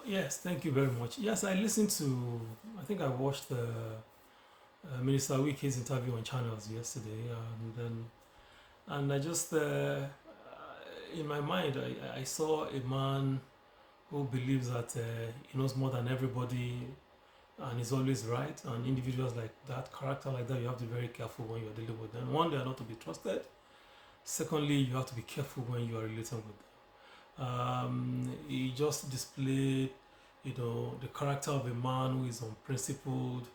Yes, thank you very much. Yes, I listened to, I think I watched the Minister Wike's interview on channels yesterday, and I just, in my mind, I saw a man who believes that he knows more than everybody and is always right. And individuals like that, character like that, you have to be very careful when you're dealing with them. One, they are not to be trusted. Secondly, you have to be careful when you are relating with them. He just displayed, the character of a man who is unprincipled,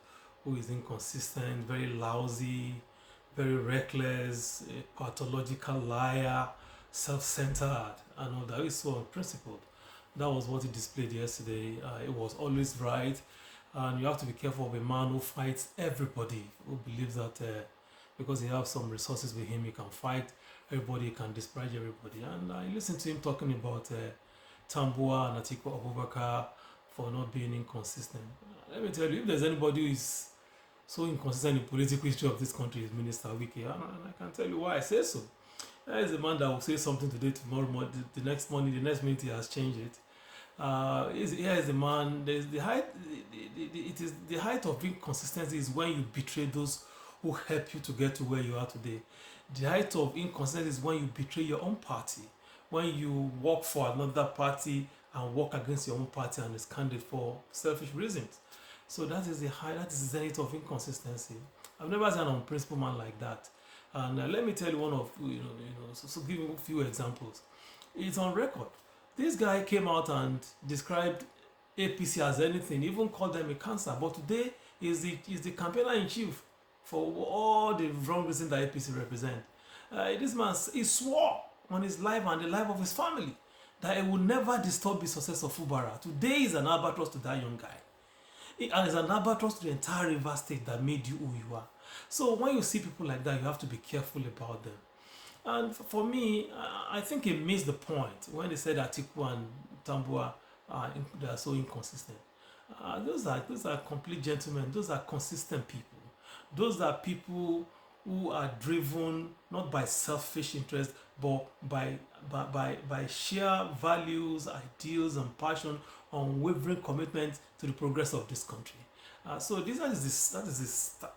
who is inconsistent, very lousy, very reckless, a pathological liar, self-centered, and all that. He's so unprincipled. That was what he displayed yesterday. It was always right, and you have to be careful of a man who fights everybody, who believes that because he has some resources with him, he can fight everybody, he can disparage everybody. And I listened to him talking about Tambua and Atiku Abubakar for not being inconsistent. Let me tell you, if there's anybody who is so inconsistent in political history of this country, is Minister Wike, and I can tell you why I say so. There is a man that will say something today, tomorrow morning, the next morning, the next minute he has changed it. Here is the man. There's the height. It is the height of inconsistency is when you betray those who help you to get to where you are today. The height of inconsistency is when you betray your own party, when you work for another party and work against your own party and is candid for selfish reasons. So that is the high. That is the zenith of inconsistency. I've never seen an unprincipled man like that. And let me tell you one of so give you a few examples. It's on record. This guy came out and described APC as anything, even called them a cancer. But today is the campaigner in chief for all the wrong reasons that APC represent. This man, he swore on his life and the life of his family that it would never disturb the success of Fubara. Today is an albatross to that young guy. And it's an albatross to the entire river state that made you who you are. So when you see people like that, you have to be careful about them. And for me, I think he missed the point when they said Atiku and Tambua they are so inconsistent. Those are complete gentlemen. Those are consistent people. Those are people who are driven not by selfish interest, but by sheer values, ideals, and passion, unwavering commitment to the progress of this country. So that is the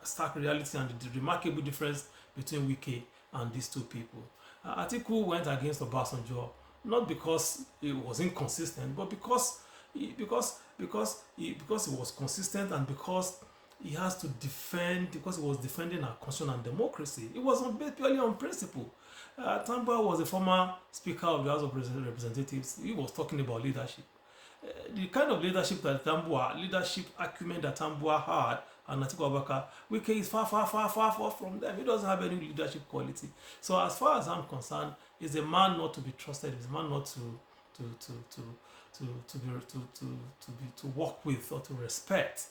stark reality and the remarkable difference between Wike and these two people. Atiku went against Obasanjo not because he was inconsistent, but because he was consistent and because he has to defend, because he was defending our constitution and democracy. It was purely on principle. Tambua was a former Speaker of the House of Representatives. He was talking about leadership. The kind of leadership acumen that Tambua had and Atiku Abubakar, Wike is far from them. He doesn't have any leadership quality. So as far as I'm concerned, he's a man not to be trusted. He's a man not to work with or to respect.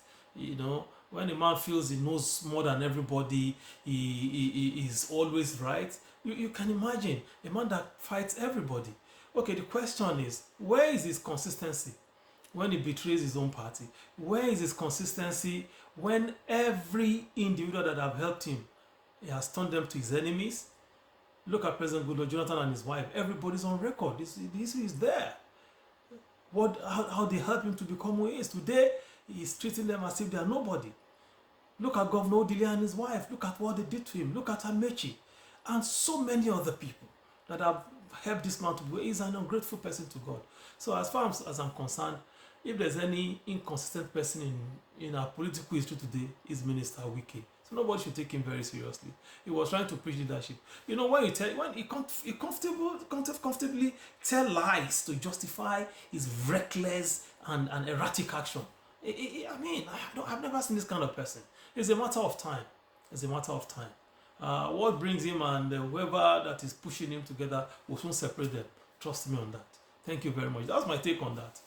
When a man feels he knows more than everybody, he is always right. You can imagine a man that fights everybody. Okay, the question is, where is his consistency when he betrays his own party? Where is his consistency when every individual that have helped him, he has turned them to his enemies? Look at President Goodluck Jonathan and his wife. Everybody's on record. The history is there. How they helped him to become who he is. Today, he's treating them as if they are nobody. Look at Governor Odile and his wife. Look at what they did to him. Look at Amechi. And so many other people that have helped this man to be. He's an ungrateful person to God. So as far as I'm concerned, if there's any inconsistent person in our political history today, is Minister Wike. So nobody should take him very seriously. He was trying to preach leadership. When he comfortably tell lies to justify his reckless and erratic action. I've never seen this kind of person. It's a matter of time. What brings him and whoever that is pushing him together will soon separate them. Trust me on that. Thank you very much. That's my take on that.